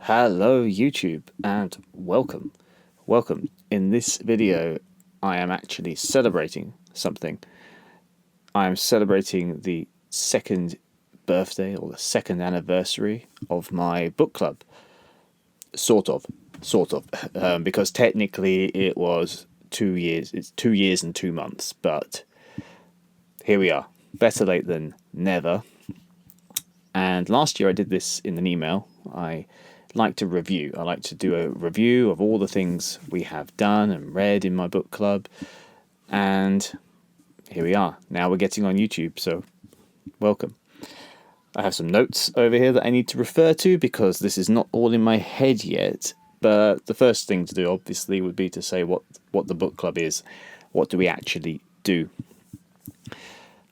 Hello YouTube and welcome. Welcome. In this video I am actually celebrating something. I am celebrating the second birthday or the second anniversary of my book club. Sort of. Because technically it was 2 years. It's 2 years and 2 months, but here we are. Better late than never. And last year I did this in an email. I like to review. I like to do a review of all the things we have done and read in my book club. And here we are. Now we're getting on YouTube, so welcome. I have some notes over here that I need to refer to because this is not all in my head yet. But the first thing to do, obviously, would be to say what the book club is. What do we actually do?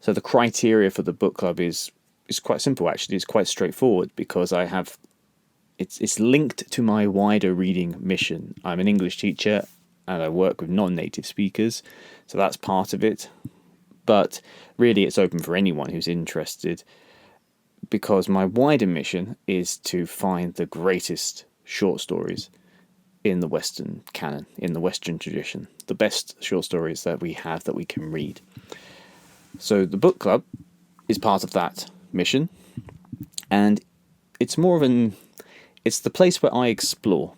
So the criteria for the book club is quite simple, actually. It's quite straightforward because I have it's linked to my wider reading mission. I'm an English teacher and I work with non-native speakers, so that's part of it. But really it's open for anyone who's interested because my wider mission is to find the greatest short stories in the Western canon, in the Western tradition, the best short stories that we have that we can read. So the book club is part of that mission, and it's it's the place where I explore.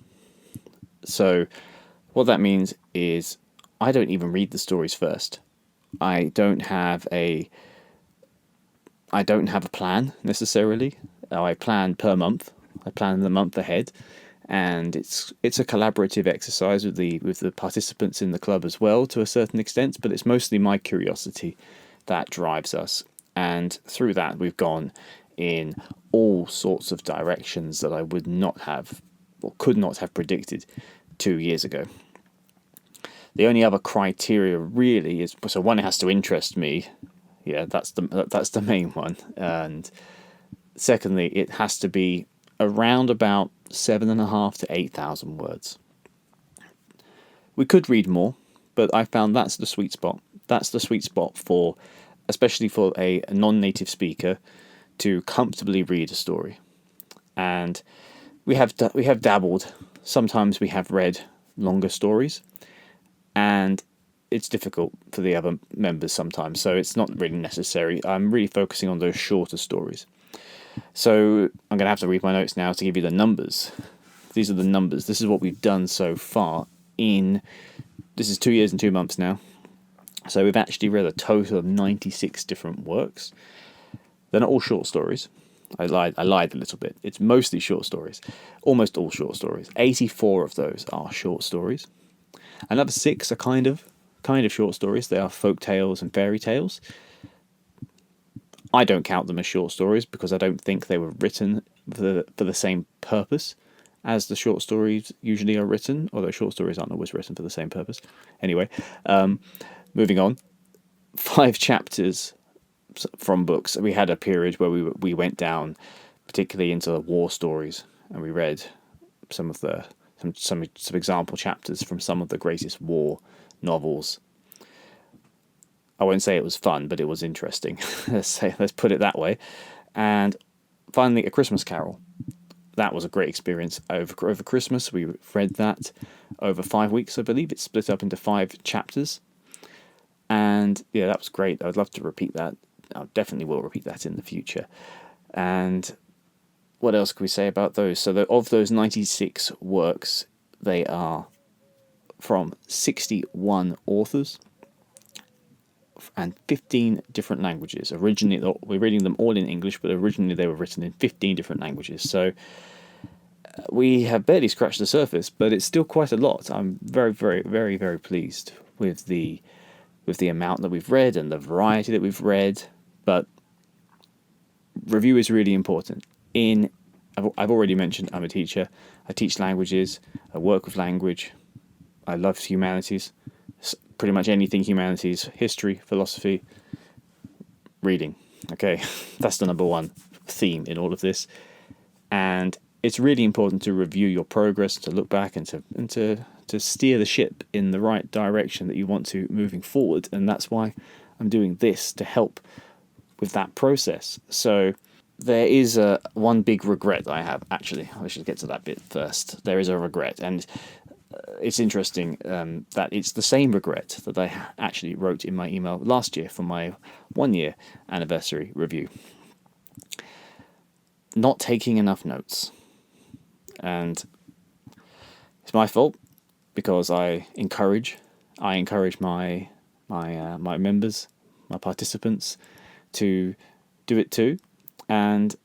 So what that means is I don't even read the stories first. I don't have a plan necessarily. I plan per month. I plan the month ahead, and it's a collaborative exercise with the participants in the club as well to a certain extent, but it's mostly my curiosity that drives us. And through that we've gone in all sorts of directions that I would not have or could not have predicted 2 years ago. The only other criteria really is, so one, it has to interest me. Yeah, that's the main one. And secondly, it has to be around about 7,500 to 8,000 words. We could read more, but I found that's the sweet spot. That's the sweet spot for, especially for a non-native speaker, to comfortably read a story. And we have dabbled. Sometimes we have read longer stories, and it's difficult for the other members sometimes, so it's not really necessary. I'm really focusing on those shorter stories. So I'm going to have to read my notes now to give you the numbers. These are the numbers. This is what we've done so far this is 2 years and 2 months now. So we've actually read a total of 96 different works. They're not all short stories. I lied a little bit. It's mostly short stories. Almost all short stories. 84 of those are short stories. Another 6 are kind of short stories. They are folk tales and fairy tales. I don't count them as short stories because I don't think they were written for the same purpose as the short stories usually are written, although short stories aren't always written for the same purpose. Anyway, moving on. 5 chapters from books. We had a period where we went down particularly into war stories, and we read some example chapters from some of the greatest war novels. I won't say it was fun, but it was interesting. Let's put it that way. And finally, A Christmas Carol. That was a great experience over Christmas. We read that over 5 weeks, I believe. It's split up into 5 chapters. And yeah, that was great. I'd love to repeat that. I definitely will repeat that in the future. And what else can we say about those? So of those 96 works, they are from 61 authors and 15 different languages. Originally, we're reading them all in English, but originally they were written in 15 different languages. So we have barely scratched the surface, but it's still quite a lot. I'm very, very, very, very pleased with the amount that we've read and the variety that we've read. But review is really important. I've already mentioned I'm a teacher. I teach languages. I work with language. I love humanities. Pretty much anything humanities, history, philosophy, reading. Okay, that's the number one theme in all of this. And it's really important to review your progress, to look back and to steer the ship in the right direction that you want to moving forward. And that's why I'm doing this, to help with that process. So there is one big regret that I have. Actually, I should get to that bit first. There is a regret, and it's interesting that it's the same regret that I actually wrote in my email last year for my 1 year anniversary review. Not taking enough notes, and it's my fault because I encourage my members, my participants, to do it too, and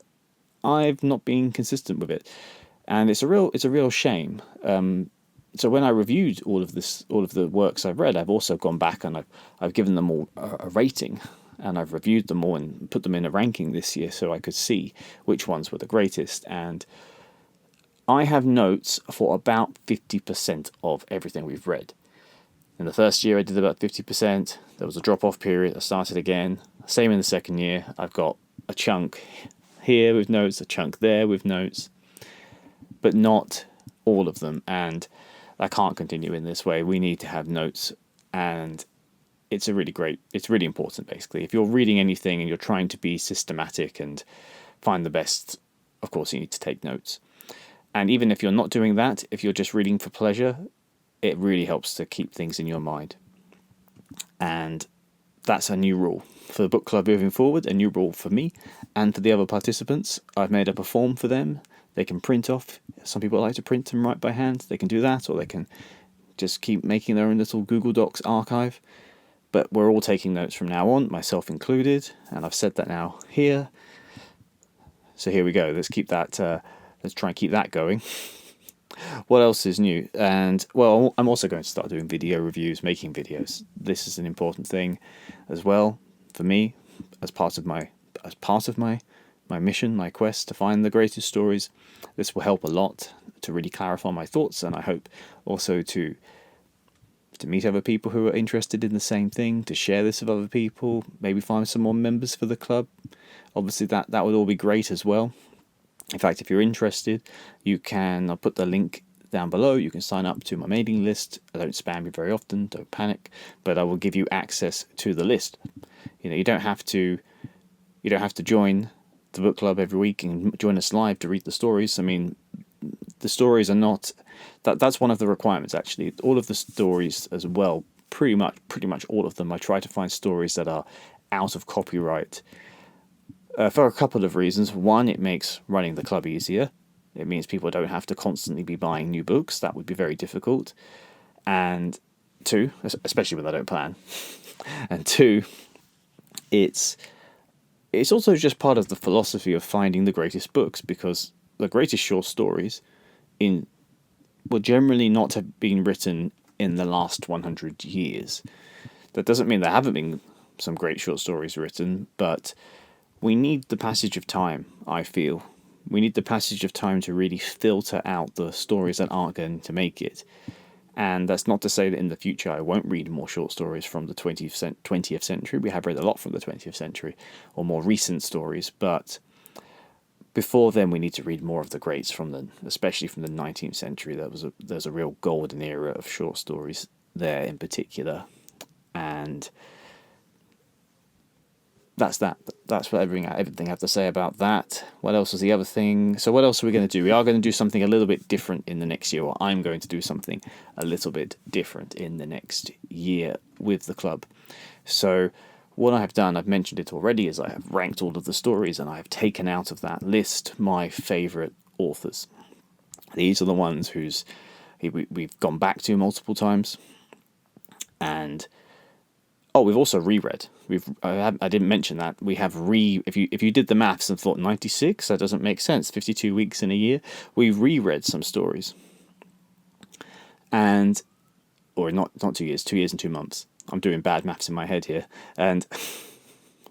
I've not been consistent with it, and it's a real shame. So when I reviewed all of the works I've read, I've also gone back and I've given them all a rating, and I've reviewed them all and put them in a ranking this year so I could see which ones were the greatest. And I have notes for about 50% of everything we've read. In the first year, I did about 50%. There was a drop-off period. I started again. Same in the second year. I've got a chunk here with notes, a chunk there with notes, but not all of them. And I can't continue in this way. We need to have notes, and it's really important, basically. If you're reading anything and you're trying to be systematic and find the best, of course, you need to take notes. And even if you're not doing that, if you're just reading for pleasure, it really helps to keep things in your mind. And that's a new rule for the book club moving forward, a new rule for me and for the other participants. I've made up a form for them. They can print off. Some people like to print and write by hand. They can do that, or they can just keep making their own little Google Docs archive. But we're all taking notes from now on, myself included, and I've said that now here. So here we go. Let's try and keep that going. What else is new? And well, I'm also going to start doing video reviews, making videos. This is an important thing as well for me, as part of my mission, my quest to find the greatest stories. This will help a lot to really clarify my thoughts, and I hope also to meet other people who are interested in the same thing, to share this with other people, maybe find some more members for the club. Obviously that would all be great as well. In fact, if you're interested, I'll put the link down below. You can sign up to my mailing list. I don't spam you very often, don't panic, but I will give you access to the list. You don't have to join the book club every week and join us live to read the stories. I mean, the stories are not that's one of the requirements, actually. All of the stories as well, pretty much all of them, I try to find stories that are out of copyright. For a couple of reasons. One, it makes running the club easier. It means people don't have to constantly be buying new books. That would be very difficult. And two, especially when I don't plan. And two, it's also just part of the philosophy of finding the greatest books, because the greatest short stories will generally not have been written in the last 100 years. That doesn't mean there haven't been some great short stories written, but we need the passage of time, I feel. We need the passage of time to really filter out the stories that aren't going to make it. And that's not to say that in the future I won't read more short stories from the 20th century. We have read a lot from the 20th century, or more recent stories, but before then we need to read more of the greats, especially from the 19th century. There's a real golden era of short stories there in particular. And that's what everything I have to say about that. What else is the other thing? So what else are we going to do? We are going to do something a little bit different in the next year, or I'm going to do something a little bit different in the next year with the club. So what I have done, I've mentioned it already, is I have ranked all of the stories, and I have taken out of that list my favourite authors. These are the ones we've gone back to multiple times, and we've also reread. I didn't mention that. We have if you did the maths and thought 96, that doesn't make sense. 52 weeks in a year. We reread some stories. Or not 2 years, 2 years and 2 months. I'm doing bad maths in my head here. And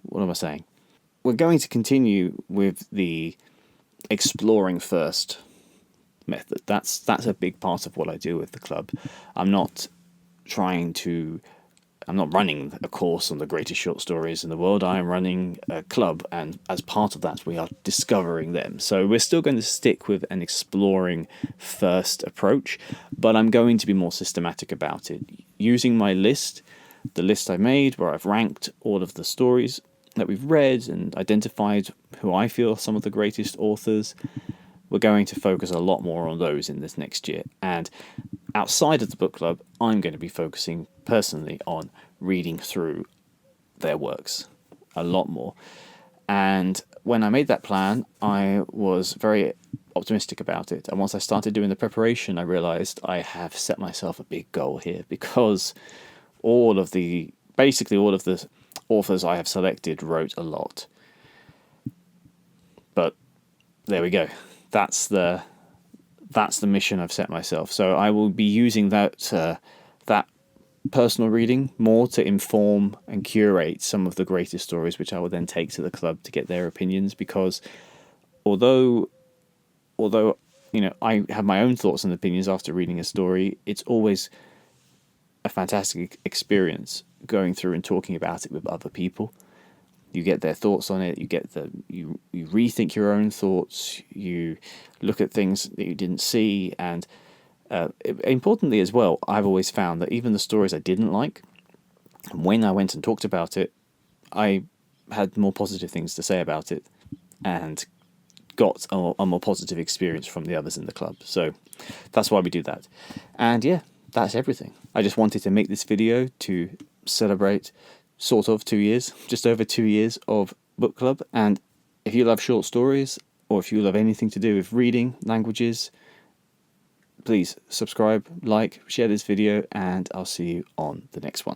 what am I saying? We're going to continue with the exploring first method. That's a big part of what I do with the club. I'm not running a course on the greatest short stories in the world. I am running a club, and as part of that, we are discovering them. So we're still going to stick with an exploring first approach, but I'm going to be more systematic about it. Using my list, the list I made, where I've ranked all of the stories, that we've read and identified who I feel are some of the greatest authors. We're going to focus a lot more on those in this next year. And outside of the book club, I'm going to be focusing personally on reading through their works a lot more. And when I made that plan, I was very optimistic about it. And once I started doing the preparation, I realized I have set myself a big goal here, because basically all of the authors I have selected wrote a lot. But there we go. That's the mission I've set myself. So I will be using that personal reading more to inform and curate some of the greatest stories, which I will then take to the club to get their opinions. Because although I have my own thoughts and opinions after reading a story, it's always a fantastic experience going through and talking about it with other people. You get their thoughts on it. You rethink your own thoughts. You look at things that you didn't see, and importantly as well, I've always found that even the stories I didn't like, when I went and talked about it, I had more positive things to say about it, and got a more positive experience from the others in the club. So that's why we do that. And yeah, that's everything. I just wanted to make this video to celebrate sort of 2 years, just over 2 years of book club. And if you love short stories, or if you love anything to do with reading, languages, please subscribe, like, share this video, and I'll see you on the next one.